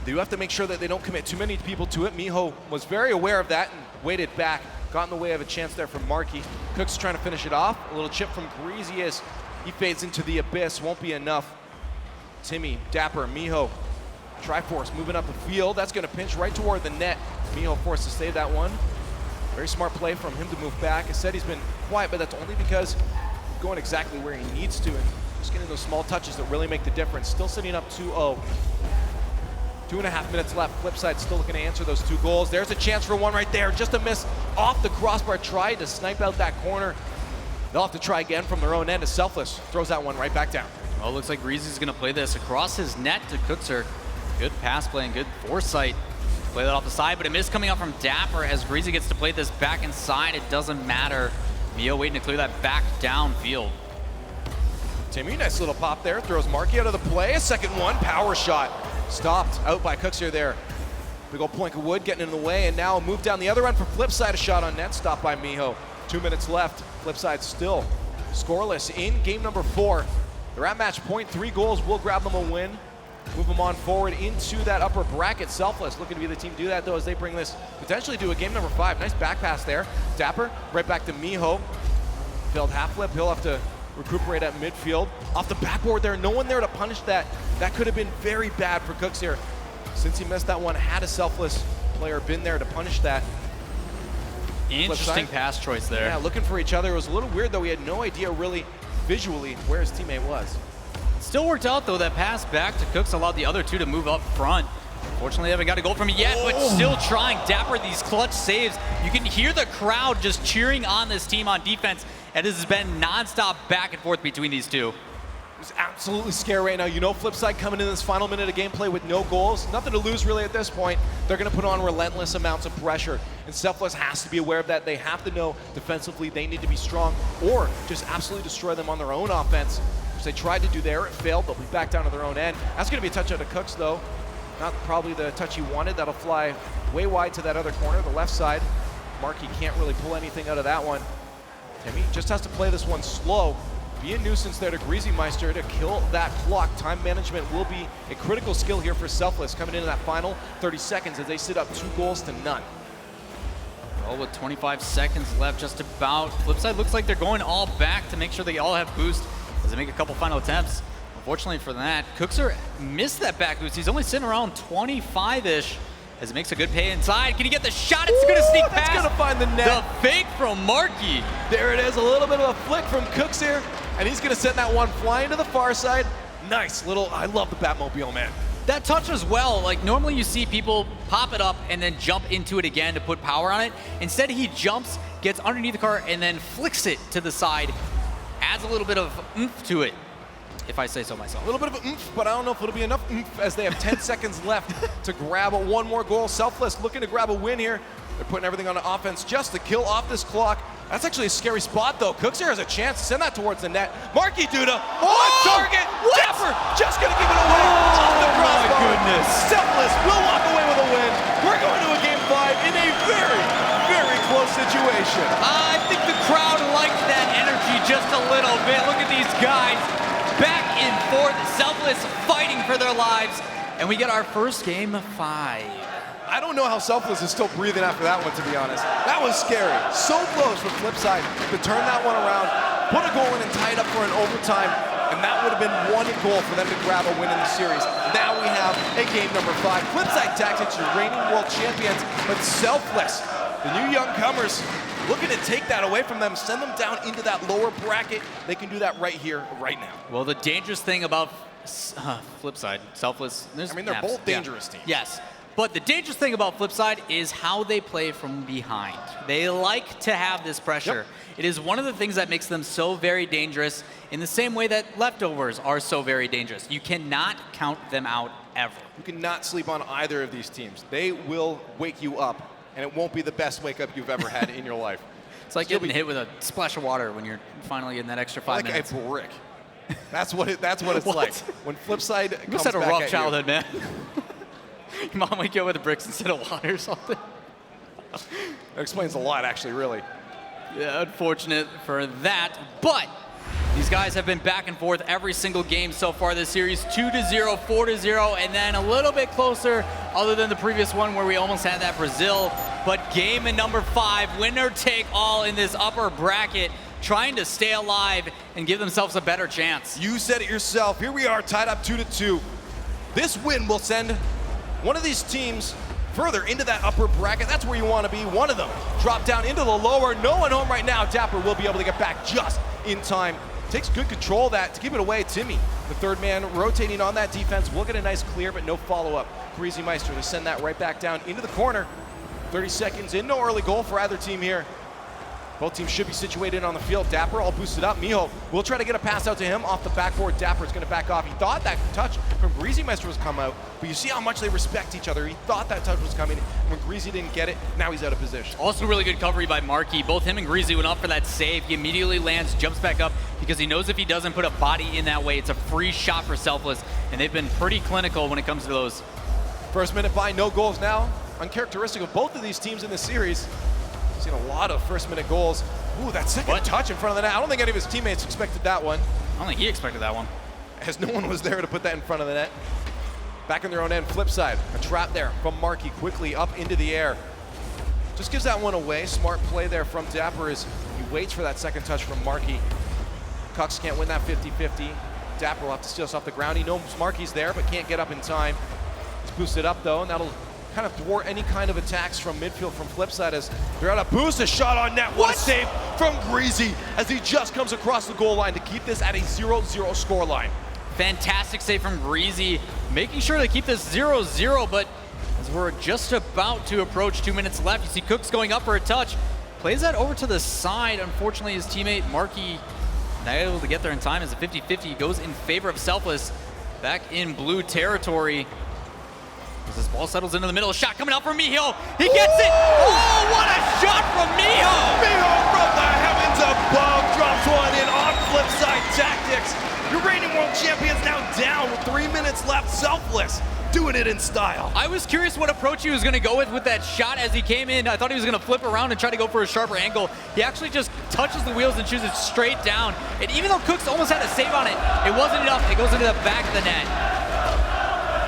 They do have to make sure that they don't commit too many people to it. Miho was very aware of that and waited back. Got in the way of a chance there from Marky. Cook's trying to finish it off. A little chip from Greasy as he fades into the abyss. Won't be enough. Timmy, Dapper, Miho, Triforce moving up the field. That's going to pinch right toward the net. Miho forced to save that one. Very smart play from him to move back. I said he's been quiet, but that's only because he's going exactly where he needs to and just getting those small touches that really make the difference. Still sitting up 2-0. 2.5 minutes left. Flipside still looking to answer those 2 goals. There's a chance for one right there. Just a miss off the crossbar. Tried to snipe out that corner. They'll have to try again from their own end as Selfless throws that one right back down. Well, it looks like Greasy's going to play this across his net to Cookser. Good pass play and good foresight. Play that off the side, but a miss coming out from Dapper as Greasy gets to play this back inside. It doesn't matter. Mio waiting to clear that back downfield. Timmy, nice little pop there. Throws Marky out of the play. A second one, power shot. Stopped out by Cookser there. Big old plank of wood getting in the way, and now a move down the other end for Flipside. A shot on net, stopped by Miho. 2 minutes left. Flipside still scoreless in game number 4. They're at match point. 3 goals will grab them a win. Move them on forward into that upper bracket. Selfless looking to be the team to do that, though, as they bring this potentially to a game number 5. Nice back pass there. Dapper right back to Miho. Failed half flip. He'll have to recuperate at midfield. Off the backboard there, no one there to punish that. That could have been very bad for Cooks here. Since he missed that one, had a Selfless player been there to punish that. Interesting pass choice there. Yeah, looking for each other. It was a little weird, though. We had no idea really visually where his teammate was. Still worked out, though. That pass back to Cooks allowed the other 2 to move up front. Fortunately, they haven't got a goal from it yet, but still trying. Dapper, these clutch saves. You can hear the crowd just cheering on this team on defense, and this has been nonstop back and forth between these 2. It's absolutely scary right now. You know, Flipside coming in this final minute of gameplay with no goals. Nothing to lose really at this point. They're going to put on relentless amounts of pressure, and Selfless has to be aware of that. They have to know defensively they need to be strong or just absolutely destroy them on their own offense, which they tried to do there. It failed. They'll be back down to their own end. That's going to be a touch out of Cooks, though. Not probably the touch he wanted. That'll fly way wide to that other corner, the left side. Marky can't really pull anything out of that one. Timmy just has to play this one slow. Be a nuisance there to Greasy Meister to kill that clock. Time management will be a critical skill here for Selfless coming into that final 30 seconds as they sit up 2 goals to none. Well, with 25 seconds left, just about. Flipside looks like they're going all back to make sure they all have boost as they make a couple final attempts. Unfortunately for that, Cookser missed that back boost. He's only sitting around 25-ish as it makes a good pay inside. Can he get the shot? It's going to sneak past. That's going to find the net. The fake from Marky. There it is, a little bit of a flick from Cooks here, and he's going to send that one flying to the far side. Nice little, I love the Batmobile, man. That touch as well, like normally you see people pop it up and then jump into it again to put power on it. Instead he jumps, gets underneath the car, and then flicks it to the side. Adds a little bit of oomph to it, if I say so myself. A little bit of oomph, but I don't know if it'll be enough oomph as they have 10 seconds left to grab one more goal. Selfless looking to grab a win here. They're putting everything on offense just to kill off this clock. That's actually a scary spot, though. Cooks here has a chance to send that towards the net. Marky Duda on target. Dapper just going to give it away off the crossbar. My goodness. Selfless will walk away with a win. We're going to a Game 5 in a very, very close situation. I think the crowd liked that energy just a little bit. Look at these guys back and forth. Selfless fighting for their lives. And we get our first Game 5. I don't know how Selfless is still breathing after that one, to be honest. That was scary. So close for Flipside to turn that one around, put a goal in and tie it up for an overtime, and that would have been one goal for them to grab a win in the series. Now we have a game number 5. Flipside Tactics, your reigning world champions, but Selfless, the new young comers, looking to take that away from them, send them down into that lower bracket. They can do that right here, right now. Well, the dangerous thing about Flipside, Selfless, I mean, they're both dangerous teams. Yes. But the dangerous thing about Flipside is how they play from behind. They like to have this pressure. Yep. It is one of the things that makes them so very dangerous in the same way that leftovers are so very dangerous. You cannot count them out ever. You cannot sleep on either of these teams. They will wake you up, and it won't be the best wake up you've ever had in your life. It's like getting hit with a splash of water when you're finally getting that extra 5 minutes. Like a brick. That's what it's like. When Flipside comes back at you. You must have had a rough childhood, man. Your mom wake you up with bricks instead of water or something. That explains a lot, actually, really. Yeah, unfortunate for that. But these guys have been back and forth every single game so far this series. 2-0, 4-0, and then a little bit closer other than the previous one where we almost had that Brazil. But game in number 5, winner take all in this upper bracket, trying to stay alive and give themselves a better chance. You said it yourself. Here we are, tied up 2-2. This win will send one of these teams further into that upper bracket. That's where you want to be. One of them drop down into the lower. No one home right now. Dapper will be able to get back just in time. Takes good control of that to give it away. Timmy, the third man, rotating on that defense. Will get a nice clear, but no follow-up. Greasy Meister to send that right back down into the corner. 30 seconds in. No early goal for either team here. Both teams should be situated on the field. Dapper all boosted up. Miho will try to get a pass out to him off the backboard. Dapper's going to back off. He thought that touch from Greasy Meister was come out, but you see how much they respect each other. He thought that touch was coming. When Greasy didn't get it, now he's out of position. Also really good recovery by Markey. Both him and Greasy went up for that save. He immediately lands, jumps back up, because he knows if he doesn't put a body in that way, it's a free shot for Selfless, and they've been pretty clinical when it comes to those. First minute by, no goals now. Uncharacteristic of both of these teams in this series. Seen a lot of first-minute goals. Ooh, that second touch in front of the net. I don't think any of his teammates expected that one. I don't think he expected that one. As no one was there to put that in front of the net. Back in their own end, flip side. A trap there from Markey, quickly up into the air. Just gives that one away. Smart play there from Dapper as he waits for that second touch from Markey. Cox can't win that 50-50. Dapper will have to steal us off the ground. He knows Markey's there, but can't get up in time. He's boosted up, though, and that'll kind of thwart any kind of attacks from midfield from Flipside as they're out of boost. A shot on net. What a save from Greasy as he just comes across the goal line to keep this at a 0-0 score line. Fantastic save from Greasy, making sure to keep this 0-0, but as we're just about to approach 2 minutes left, you see Cooks going up for a touch, plays that over to the side. Unfortunately, his teammate Markey not able to get there in time as a 50-50 goes in favor of Selfless. Back in blue territory. As this ball settles into the middle, a shot coming out from Miho. He gets it. Oh, what a shot from Miho! Miho from the heavens above drops one in on Flipside Tactics. Your reigning world champions now down with 3 minutes left. Selfless doing it in style. I was curious what approach he was going to go with that shot as he came in. I thought he was going to flip around and try to go for a sharper angle. He actually just touches the wheels and shoots it straight down. And even though Cooks almost had a save on it, it wasn't enough. It goes into the back of the net.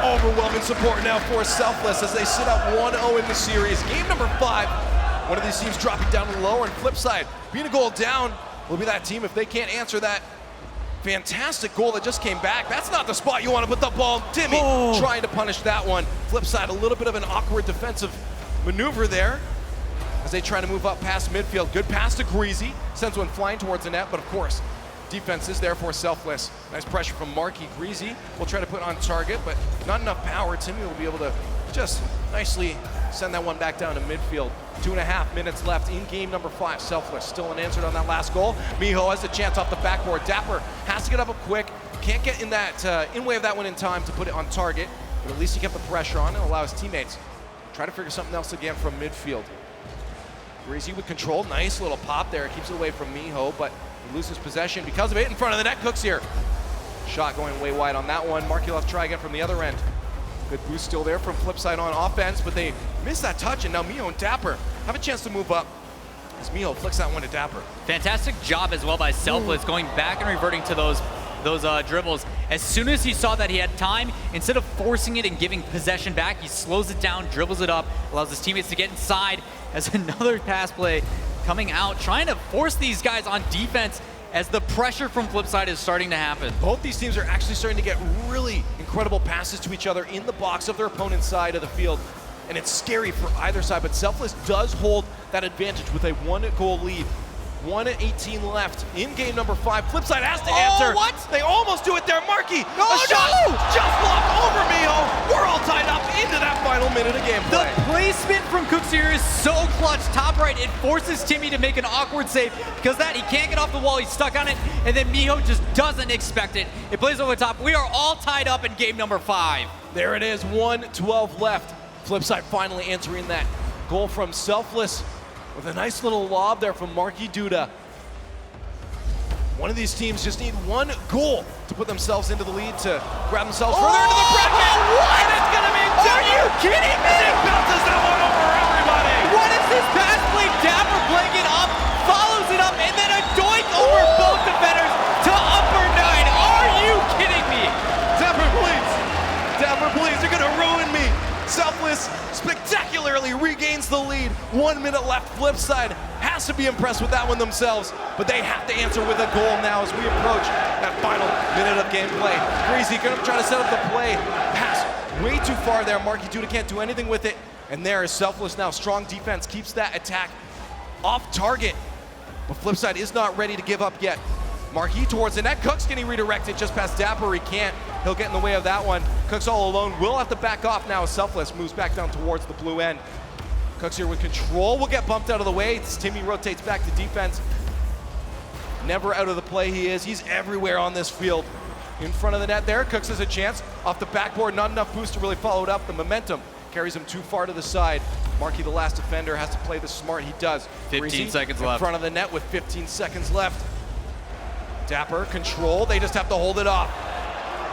Overwhelming support now for Selfless as they sit up 1-0 in the series. Game number 5. One of these teams dropping down to the lower, and Flipside being a goal down will be that team if they can't answer that fantastic goal that just came back. That's not the spot you want to put the ball. Timmy trying to punish that one. Flipside, a little bit of an awkward defensive maneuver there as they try to move up past midfield. Good pass to Greasy, sends one flying towards the net, but of course, defense is there for Selfless. Nice pressure from Markey. Greasy will try to put on target, but not enough power. Timmy will be able to just nicely send that one back down to midfield. 2.5 minutes left in game number 5. Selfless still unanswered on that last goal. Miho has a chance off the backboard. Dapper has to get up quick. Can't get in that in way of that one in time to put it on target, but at least he kept the pressure on and allow his teammates to try to figure something else again from midfield. Greasy with control, nice little pop there, keeps it away from Miho, but he loses possession because of it in front of the net. Cooks here. Shot going way wide on that one. Marky will have to try again from the other end. Good boost still there from Flipside on offense, but they miss that touch, and now Miho and Dapper have a chance to move up as Miho flicks that one to Dapper. Fantastic job as well by Selfless, going back and reverting to those dribbles. As soon as he saw that he had time, instead of forcing it and giving possession back, he slows it down, dribbles it up, allows his teammates to get inside as another pass play coming out, trying to force these guys on defense as the pressure from Flipside is starting to happen. Both these teams are actually starting to get really incredible passes to each other in the box of their opponent's side of the field, and it's scary for either side, but Selfless does hold that advantage with a 1-goal lead. 1:18 left in game number 5. Flipside has to answer. What? They almost do it there. Marky, No, a shot no! just blocked over Miho. We're all tied up into that final minute of gameplay. The placement from Cooks here is so clutch. Top right, it forces Timmy to make an awkward save because that he can't get off the wall. He's stuck on it, and then Miho just doesn't expect it. It plays over the top. We are all tied up in game number 5. There it is, 1:12 left. Flipside finally answering that goal from Selfless with a nice little lob there from Marky Duda. One of these teams just need 1 goal to put themselves into the lead to grab themselves further into the bracket. What? And it's gonna be Are you kidding me? He bounces that one over everybody. What is this pass play? Dapper playing it up, follows it up, and then a doink over both defenders to upper 9. Are you kidding me? Dapper, please. Dapper, please. You're gonna ruin me. Selfless spectacularly regains the lead. 1 minute left. Flipside has to be impressed with that one themselves, but they have to answer with a goal now as we approach that final minute of gameplay. Greasy gonna try to set up the play. Pass way too far there. Marky Duda can't do anything with it. And there is Selfless now. Strong defense keeps that attack off target. But Flipside is not ready to give up yet. Marquis towards the net. Cooks getting redirected just past Dapper. He can't. He'll get in the way of that one. Cooks all alone. Will have to back off now as Selfless moves back down towards the blue end. Cooks here with control. Will get bumped out of the way. Timmy rotates back to defense. Never out of the play he is. He's everywhere on this field. In front of the net there. Cooks has a chance. Off the backboard. Not enough boost to really follow it up. The momentum carries him too far to the side. Marky, the last defender, has to play this smart. He does. 15 seconds left. In front of the net with 15 seconds left. Dapper, control. They just have to hold it off.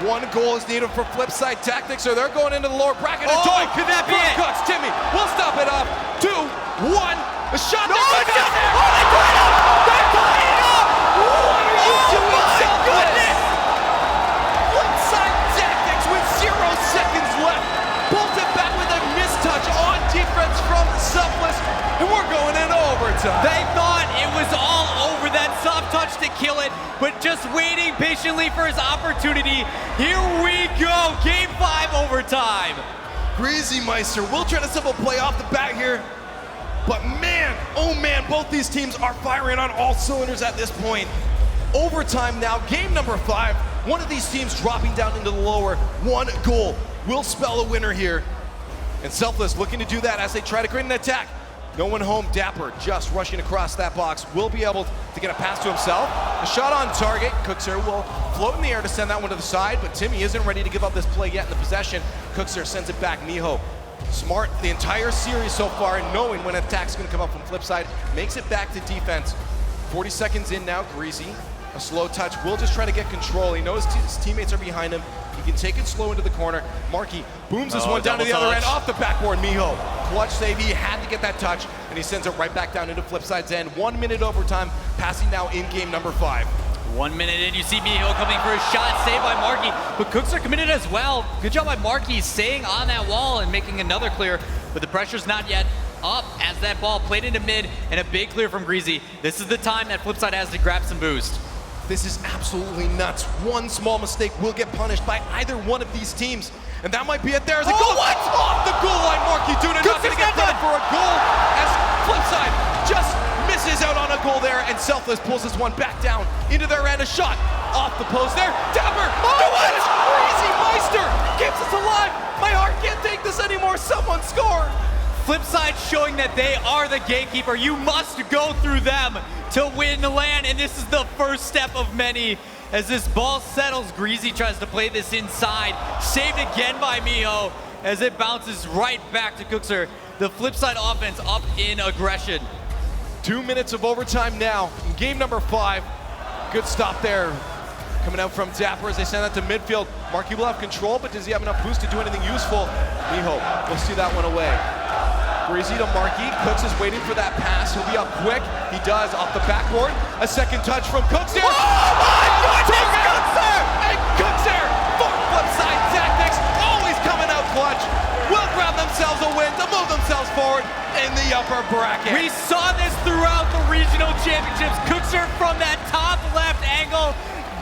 1 goal is needed for Flipside Tactics, or they're going into the lower bracket. Oh, could that be it? Cooks, Timmy will stop it off. 2, 1. A shot. No, there. it's just, oh, they tied up! They're tying up! What are you doing, my Selfless? goodness! Flipside Tactics with 0 seconds left. Pulls it back with a mistouch on defense from Selfless, and we're going into overtime. They thought it was all over, that soft touch to kill it, but just waiting patiently for his opportunity. Here we go, game 5 overtime. Greasy Meister will try to simple play off the bat here, but man, oh man, both these teams are firing on all cylinders at this point. Overtime now, game number 5. One of these teams dropping down into the lower. 1 goal will spell a winner here. And Selfless looking to do that as they try to create an attack. No one home. Dapper just rushing across that box. Will be able to get a pass to himself. A shot on target. Cooks here will float in the air to send that one to the side, but Timmy isn't ready to give up this play yet in the possession. Cooks here sends it back. Miho, smart the entire series so far, and knowing when an attack's going to come up from Flipside, makes it back to defense. 40 seconds in now. Greasy, a slow touch. Will just try to get control. He knows his teammates are behind him. He can take it slow into the corner. Marky booms this one down to the other end off the backboard. Miho, clutch save. He had to get that touch, and he sends it right back down into Flipside's end. 1 minute overtime, passing now in game number 5. 1 minute in, you see Miho coming for a shot, saved by Marky, but Cooks are committed as well. Good job by Marky staying on that wall and making another clear, but the pressure's not yet up as that ball played into mid, and a big clear from Greasy. This is the time that Flipside has to grab some boost. This is absolutely nuts. One small mistake will get punished by either one of these teams. And that might be it. There's a goal. What? Off the goal line, Marky Duda not going to get credit for a goal as Flipside just misses out on a goal there, and Selfless pulls this one back down into their end. A shot off the post there. Dapper, what? Crazy Meister keeps us alive. My heart can't take this anymore. Someone scored. Flipside showing that they are the gatekeeper. You must go through them to win the land, and this is the first step of many. As this ball settles, Greasy tries to play this inside. Saved again by Miho as it bounces right back to Cookser. The Flipside offense up in aggression. 2 minutes of overtime now in game number 5. Good stop there. Coming out from Dapper as they send that to midfield. Marky will have control, but does he have enough boost to do anything useful? Miho will see that one away. Breezy to Marky. Cooks is waiting for that pass. He'll be up quick. He does off the backboard. A second touch from Cooks here. Oh my goodness! Cooks there! And Cooks there for Flipside Tactics. Always coming out clutch. Will grab themselves a win to move themselves forward in the upper bracket. We saw this throughout the regional championships. Cookser from that top left angle,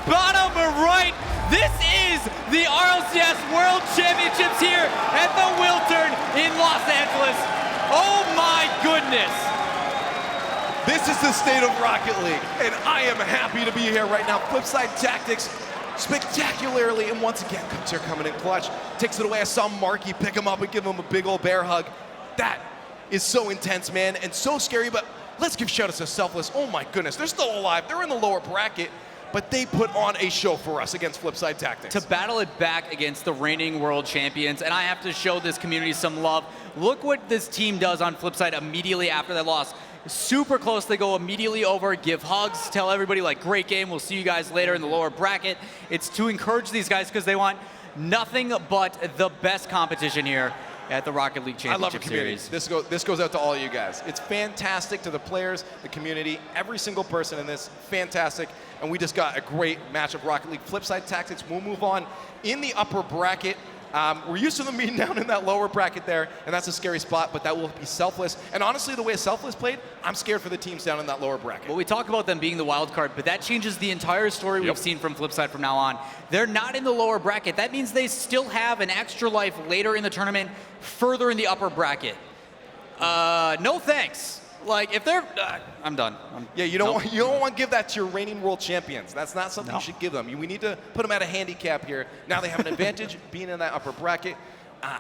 bottom right. This is the RLCS World Championships here at the Wiltern in Los Angeles. Oh my goodness. This is the state of Rocket League, and I am happy to be here right now. Flipside Tactics spectacularly, and once again, Cooks here coming in clutch. Takes it away. I saw Marky pick him up and give him a big old bear hug. That is so intense, man, and so scary, but let's give shout outs to Selfless. Oh my goodness, they're still alive. They're in the lower bracket, but they put on a show for us against Flipside Tactics. To battle it back against the reigning world champions, and I have to show this community some love. Look what this team does on Flipside immediately after that loss. Super close, they go immediately over, give hugs, tell everybody like, great game, we'll see you guys later in the lower bracket. It's to encourage these guys because they want nothing but the best competition here at the Rocket League Championship I love the community. Series. This goes out to all you guys. It's fantastic to the players, the community, every single person in this, fantastic. And we just got a great match of Rocket League. Flipside Tactics will move on in the upper bracket. We're used to them being down in that lower bracket there, and that's a scary spot, but that will be Selfless. And honestly, the way Selfless played, I'm scared for the teams down in that lower bracket. Well, we talk about them being the wild card, but that changes the entire story we've seen from Flipside from now on. They're not in the lower bracket. That means they still have an extra life later in the tournament, further in the upper bracket. No thanks. Like, if they're... I'm done. Yeah, you don't want to give that to your reigning world champions. That's not something you should give them. We need to put them at a handicap here. Now they have an advantage being in that upper bracket,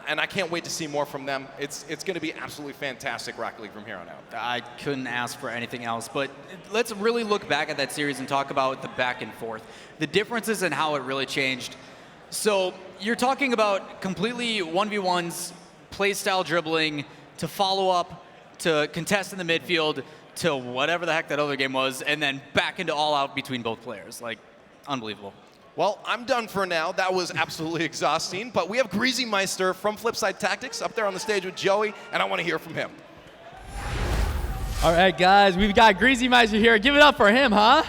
and I can't wait to see more from them. It's going to be absolutely fantastic Rocket League from here on out. I couldn't ask for anything else, but let's really look back at that series and talk about the back and forth. The differences and how it really changed. So you're talking about completely 1v1s, play style dribbling, to follow up, to contest in the midfield, to whatever the heck that other game was, and then back into all out between both players. Like, unbelievable. Well, I'm done for now. That was absolutely exhausting, but we have Greasy Meister from Flipside Tactics up there on the stage with Joey, and I want to hear from him. All right, guys, we've got Greasy Meister here. Give it up for him, huh?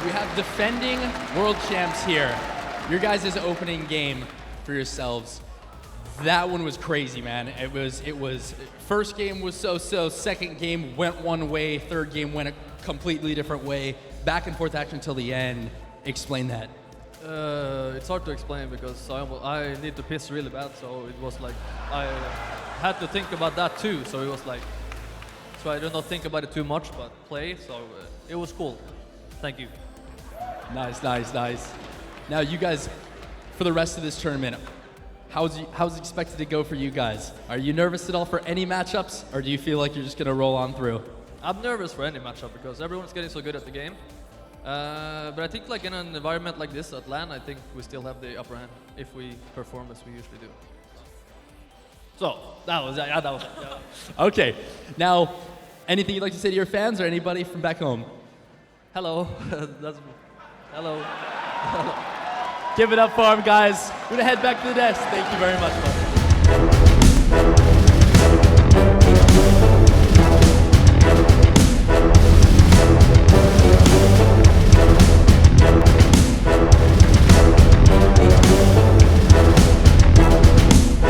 We have defending world champs here. Your guys' opening game for yourselves. That one was crazy, man. It was first game was so-so, second game went one way, third game went a completely different way. Back and forth action until the end. Explain that. It's hard to explain because I need to piss really bad, so it was like I had to think about that too. So it was like, so I did not think about it too much, but play. So it was cool. Thank you. Nice, nice, nice. Now you guys, for the rest of this tournament, how's it expected to go for you guys? Are you nervous at all for any matchups, or do you feel like you're just gonna roll on through? I'm nervous for any matchup because everyone's getting so good at the game. But I think like in an environment like this at LAN, I think we still have the upper hand if we perform as we usually do. So that was it. Okay. Now, anything you'd like to say to your fans or anybody from back home? Hello. Hello. Give it up for him, guys. We're gonna head back to the desk. Thank you very much, buddy.